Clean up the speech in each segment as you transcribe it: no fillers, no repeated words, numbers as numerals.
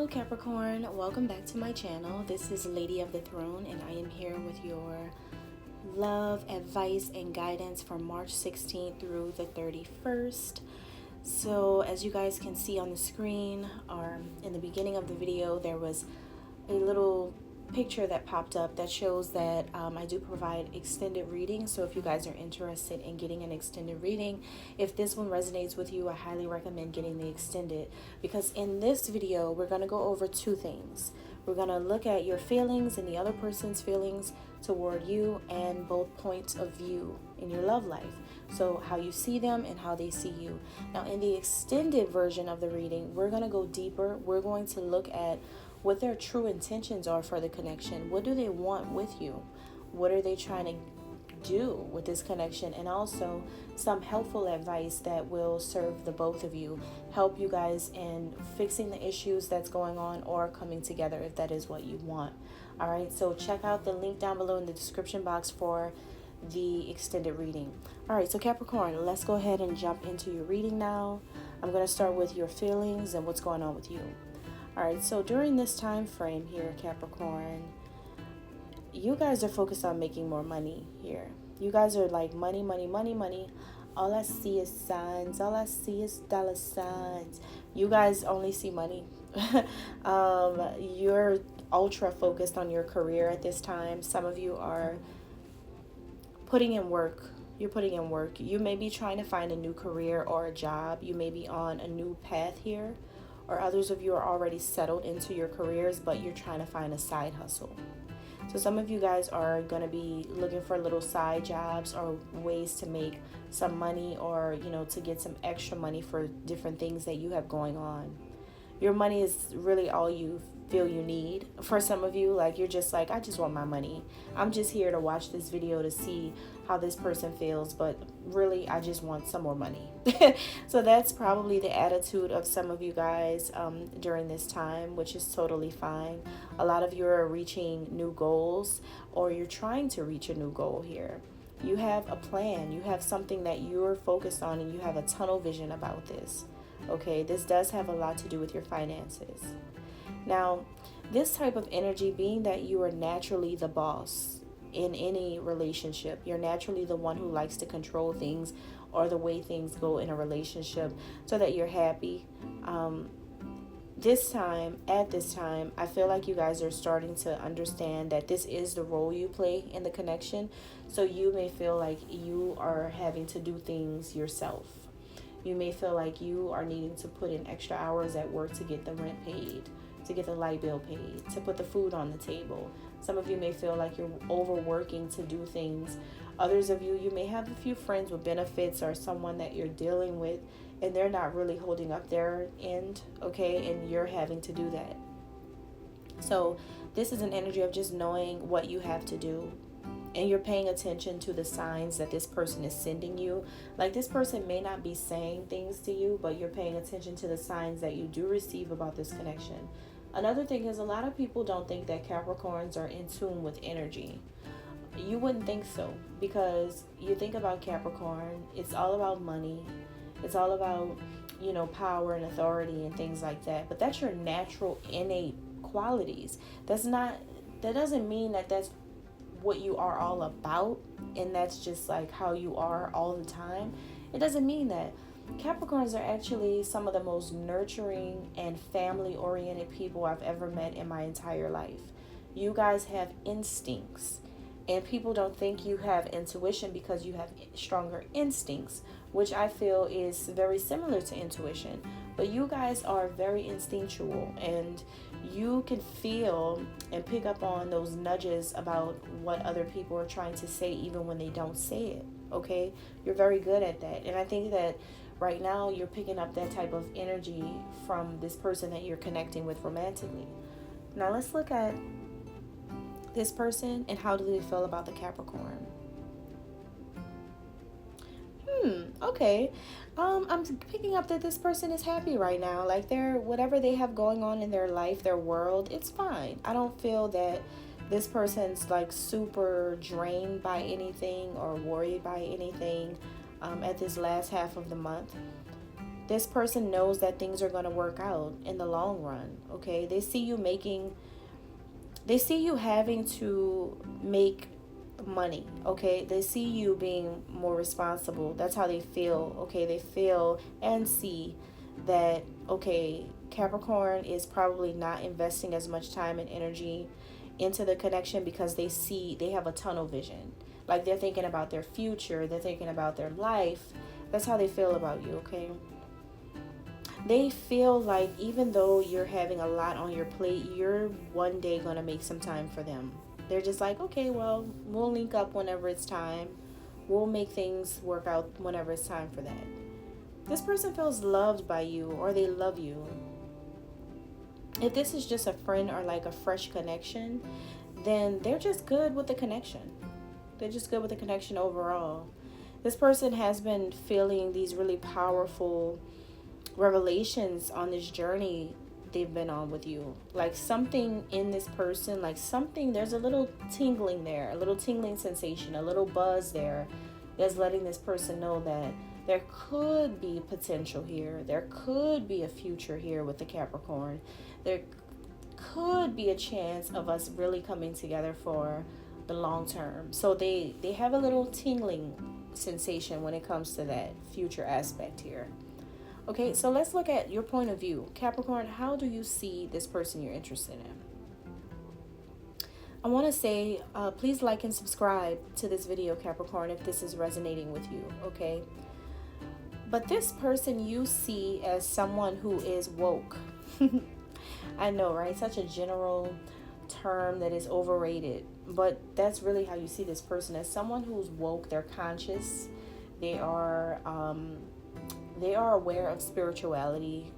Hello Capricorn, welcome back to my channel. This is Lady of the Throne and I am here with your love, advice, and guidance for March 16th through the 31st. So as you guys can see on the screen, or in the beginning of the video, there was a little picture that popped up that shows that I do provide extended readings. So if you guys are interested in getting an extended reading, if this one resonates with you, I highly recommend getting the extended, because in this video we're going to go over two things. We're going to look at your feelings and the other person's feelings toward you, and both points of view in your love life. So how you see them and how they see you. Now in the extended version of the reading, we're going to go deeper. We're going to look at what their true intentions are for the connection. What do they want with you? What are they trying to do with this connection? And also some helpful advice that will serve the both of you, help you guys in fixing the issues that's going on or coming together if that is what you want. All right, so check out the link down below in the description box for the extended reading. All right, so Capricorn, let's go ahead and jump into your reading now. I'm going to start with your feelings and what's going on with you. All right, so during this time frame here, Capricorn, you guys are focused on making more money here. You guys are like money, money, money, money. All I see is signs. All I see is dollar signs. You guys only see money. You're ultra focused on your career at this time. Some of you are putting in work. You're putting in work. You may be trying to find a new career or a job. You may be on a new path here. Or others of you are already settled into your careers, but you're trying to find a side hustle. So some of you guys are going to be looking for little side jobs or ways to make some money, or, you know, to get some extra money for different things that you have going on. Your money is really all you feel you need. For some of you, like, you're just like, I just want my money. I'm just here to watch this video to see how this person feels, but really I just want some more money. So that's probably the attitude of some of you guys during this time, which is totally fine. A lot of you are reaching new goals, or you're trying to reach a new goal here. You have a plan, you have something that you're focused on, and you have a tunnel vision about this. Okay, this does have a lot to do with your finances. Now, this type of energy, being that you are naturally the boss in any relationship, you're naturally the one who likes to control things or the way things go in a relationship so that you're happy. At this time, I feel like you guys are starting to understand that this is the role you play in the connection. So you may feel like you are having to do things yourself. You may feel like you are needing to put in extra hours at work to get the rent paid, to get the light bill paid, to put the food on the table. Some of you may feel like you're overworking to do things. Others of you, you may have a few friends with benefits or someone that you're dealing with, and they're not really holding up their end, okay? And you're having to do that. So this is an energy of just knowing what you have to do. And you're paying attention to the signs that this person is sending you. Like, this person may not be saying things to you, but you're paying attention to the signs that you do receive about this connection. Another thing is, a lot of people don't think that Capricorns are in tune with energy. You wouldn't think so, because you think about Capricorn, it's all about money. It's all about, you know, power and authority and things like that. But that's your natural innate qualities. That doesn't mean that that's what you are all about, and that's just like how you are all the time. It doesn't mean that. Capricorns are actually some of the most nurturing and family-oriented people I've ever met in my entire life. You guys have instincts, and people don't think you have intuition because you have stronger instincts, which I feel is very similar to intuition. But you guys are very instinctual, and you can feel and pick up on those nudges about what other people are trying to say, even when they don't say it, okay? You're very good at that. And I think that right now you're picking up that type of energy from this person that you're connecting with romantically. Now let's look at this person and how do they feel about the Capricorn. Okay. I'm picking up that this person is happy right now. Like, whatever they have going on in their life, their world, it's fine. I don't feel that this person's like super drained by anything or worried by anything at this last half of the month. This person knows that things are going to work out in the long run, okay? They see you having to make money, okay? They see you being more responsible. That's how they feel, okay? They feel and see that, okay, Capricorn is probably not investing as much time and energy into the connection because they have a tunnel vision. Like, they're thinking about their future, they're thinking about their life. That's how they feel about you, okay? They feel like even though you're having a lot on your plate, you're one day going to make some time for them. They're just like, okay, well, we'll link up whenever it's time. We'll make things work out whenever it's time for that. This person feels loved by you, or they love you. If this is just a friend or like a fresh connection, then they're just good with the connection. They're just good with the connection overall. This person has been feeling these really powerful revelations on this journey they've been on with you. Like, something in this person, like something, there's a little tingling there, a little tingling sensation, a little buzz there that's letting this person know that there could be potential here. There could be a future here with the Capricorn. There could be a chance of us really coming together for the long term. So they have a little tingling sensation when it comes to that future aspect here. Okay, so let's look at your point of view. Capricorn, how do you see this person you're interested in? I want to say, please like and subscribe to this video, Capricorn, if this is resonating with you, okay? But this person you see as someone who is woke. I know, right? Such a general term that is overrated. But that's really how you see this person, as someone who's woke. They're conscious. They are aware of spirituality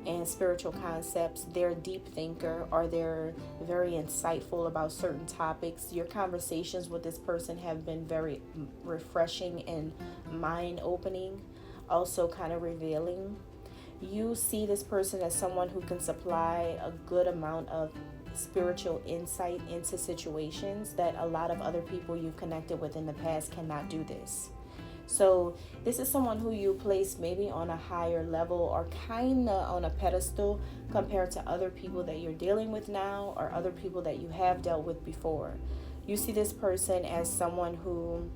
and spiritual concepts. They're a deep thinker, or they're very insightful about certain topics. Your conversations with this person have been very refreshing and mind-opening, also kind of revealing. You see this person as someone who can supply a good amount of spiritual insight into situations that a lot of other people you've connected with in the past cannot do this. So this is someone who you place maybe on a higher level, or kind of on a pedestal compared to other people that you're dealing with now, or other people that you have dealt with before. You see this person as someone who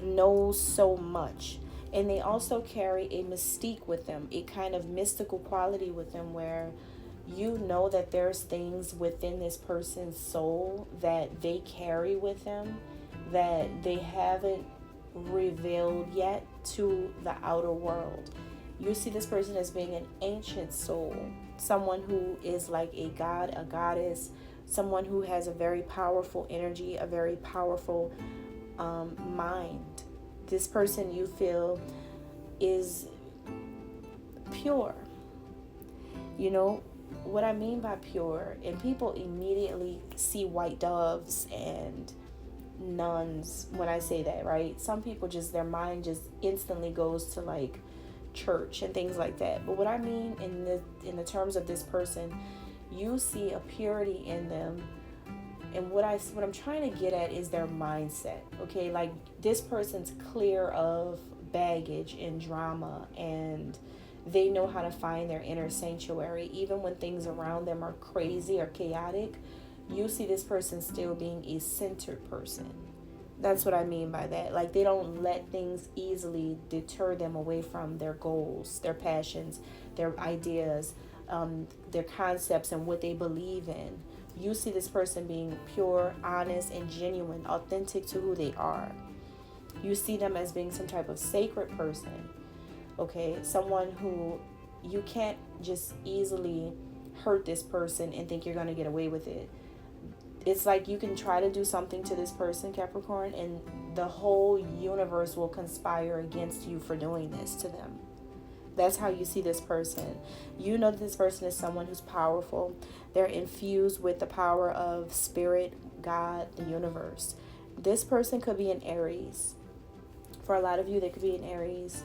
knows so much, and they also carry a mystique with them, a kind of mystical quality with them, where you know that there's things within this person's soul that they carry with them that they haven't revealed yet to the outer world. You see this person as being an ancient soul, someone who is like a god, a goddess, someone who has a very powerful energy, a very powerful mind. This person you feel is pure. You know what I mean by pure, and people immediately see white doves and nuns when I say that, right? Some people just, their mind just instantly goes to like church and things like that. But what I mean in the terms of this person, you see a purity in them, and what I'm trying to get at is their mindset. Okay, like this person's clear of baggage and drama, and they know how to find their inner sanctuary even when things around them are crazy or chaotic. You see this person still being a centered person. That's what I mean by that. Like, they don't let things easily deter them away from their goals, their passions, their ideas, their concepts, and what they believe in. You see this person being pure, honest, and genuine, authentic to who they are. You see them as being some type of sacred person, okay? Someone who you can't just easily hurt this person and think you're going to get away with it. It's like you can try to do something to this person, Capricorn, and the whole universe will conspire against you for doing this to them. That's how you see this person. You know that this person is someone who's powerful. They're infused with the power of spirit, God, the universe. This person could be an Aries. For a lot of you, they could be an Aries,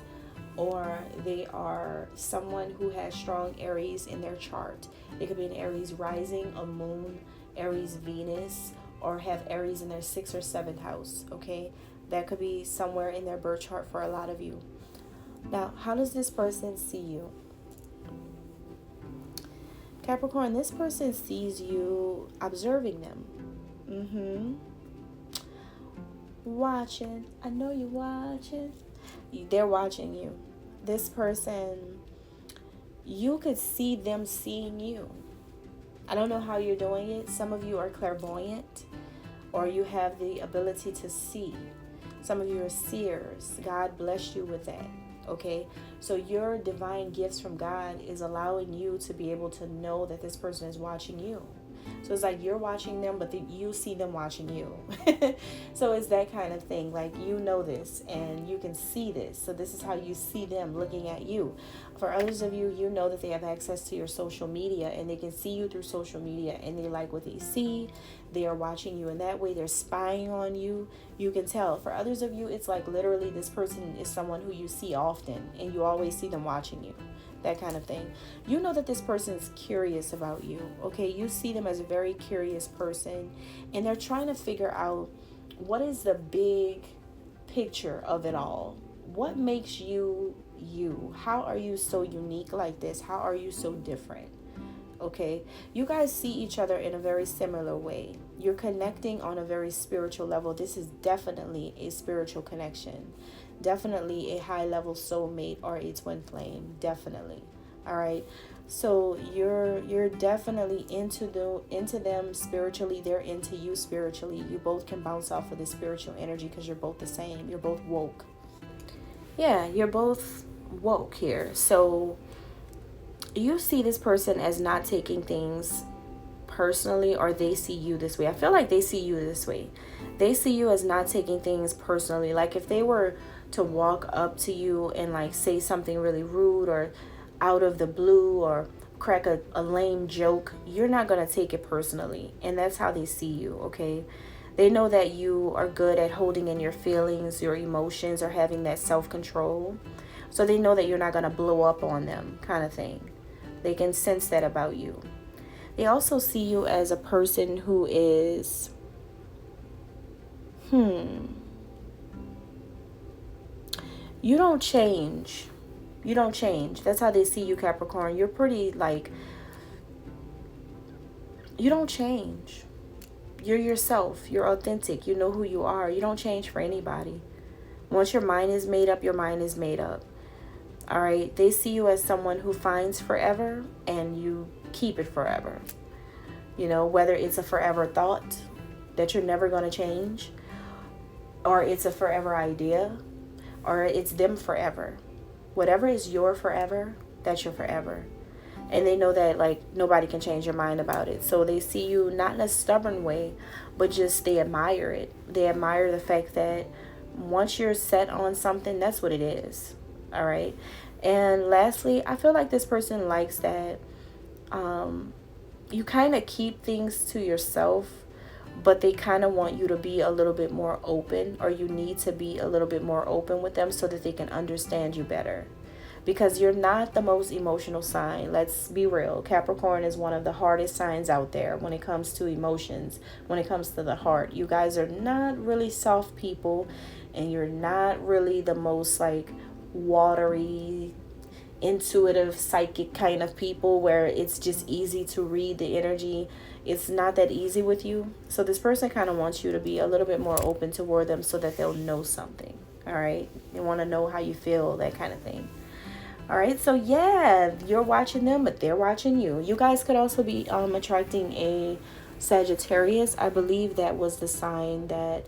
or they are someone who has strong Aries in their chart. They could be an Aries rising, a moon, Aries Venus, or have Aries in their 6th or 7th house, okay? That could be somewhere in their birth chart for a lot of you. Now, how does this person see you? Capricorn, this person sees you observing them. Watching. I know you're watching. They're watching you. This person, you could see them seeing you. I don't know how you're doing it. Some of you are clairvoyant, or you have the ability to see. Some of you are seers. God bless you with that. Okay, so your divine gifts from God is allowing you to be able to know that this person is watching you. So it's like you're watching them, but you see them watching you. So it's that kind of thing. Like, you know this and you can see this. So this is how you see them looking at you. For others of you, you know that they have access to your social media and they can see you through social media and they like what they see. They are watching you in that way. They're spying on you. You can tell. For others of you, it's like literally this person is someone who you see often and you always see them watching you. That kind of thing. You know that this person is curious about you. Okay, you see them as a very curious person and they're trying to figure out what is the big picture of it all. What makes you you? How are you so unique like this? How are you so different? Okay, you guys see each other in a very similar way. You're connecting on a very spiritual level. This is definitely a spiritual connection. Definitely a high level soulmate or a twin flame. Definitely. All right. So you're definitely into them spiritually. They're into you spiritually. You both can bounce off of the spiritual energy because you're both the same. You're both woke. Yeah, you're both woke here. So you see this person as not taking things personally, or they see you this way. I feel like they see you this way. They see you as not taking things personally. Like if they were to walk up to you and like say something really rude or out of the blue or crack a lame joke, you're not going to take it personally. And that's how they see you, okay? They know that you are good at holding in your feelings, your emotions, or having that self-control. So they know that you're not going to blow up on them, kind of thing. They can sense that about you. They also see you as a person who is, you don't change. You don't change. That's how they see you, Capricorn. You're pretty, like, you don't change. You're yourself. You're authentic. You know who you are. You don't change for anybody. Once your mind is made up, your mind is made up. All right? They see you as someone who finds forever and you keep it forever. You know, whether it's a forever thought that you're never going to change, or it's a forever idea, or it's them forever. Whatever is your forever, that's your forever. And they know that, like, nobody can change your mind about it. So they see you not in a stubborn way, but just they admire it. They admire the fact that once you're set on something, that's what it is. All right. And lastly, I feel like this person likes that you kind of keep things to yourself, but they kind of want you to be a little bit more open, or you need to be a little bit more open with them so that they can understand you better. Because you're not the most emotional sign. Let's be real. Capricorn is one of the hardest signs out there when it comes to emotions, when it comes to the heart. You guys are not really soft people, and you're not really the most like watery, intuitive, psychic kind of people where it's just easy to read the energy. It's not that easy with you. So this person kind of wants you to be a little bit more open toward them so that they'll know something. All right. They want to know how you feel, that kind of thing. All right. So yeah, you're watching them, but they're watching you. You guys could also be attracting a Sagittarius. I believe that was the sign that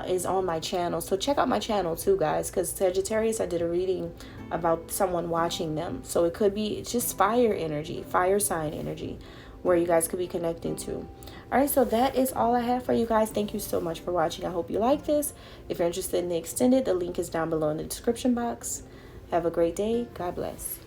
is on my channel. So check out my channel too, guys, because Sagittarius, I did a reading about someone watching them. So it could be just fire energy, fire sign energy, where you guys could be connecting to. All right, so that is all I have for you guys. Thank you so much for watching. I hope you like this. If you're interested in the extended, the link is down below in the description box. Have a great day. God bless.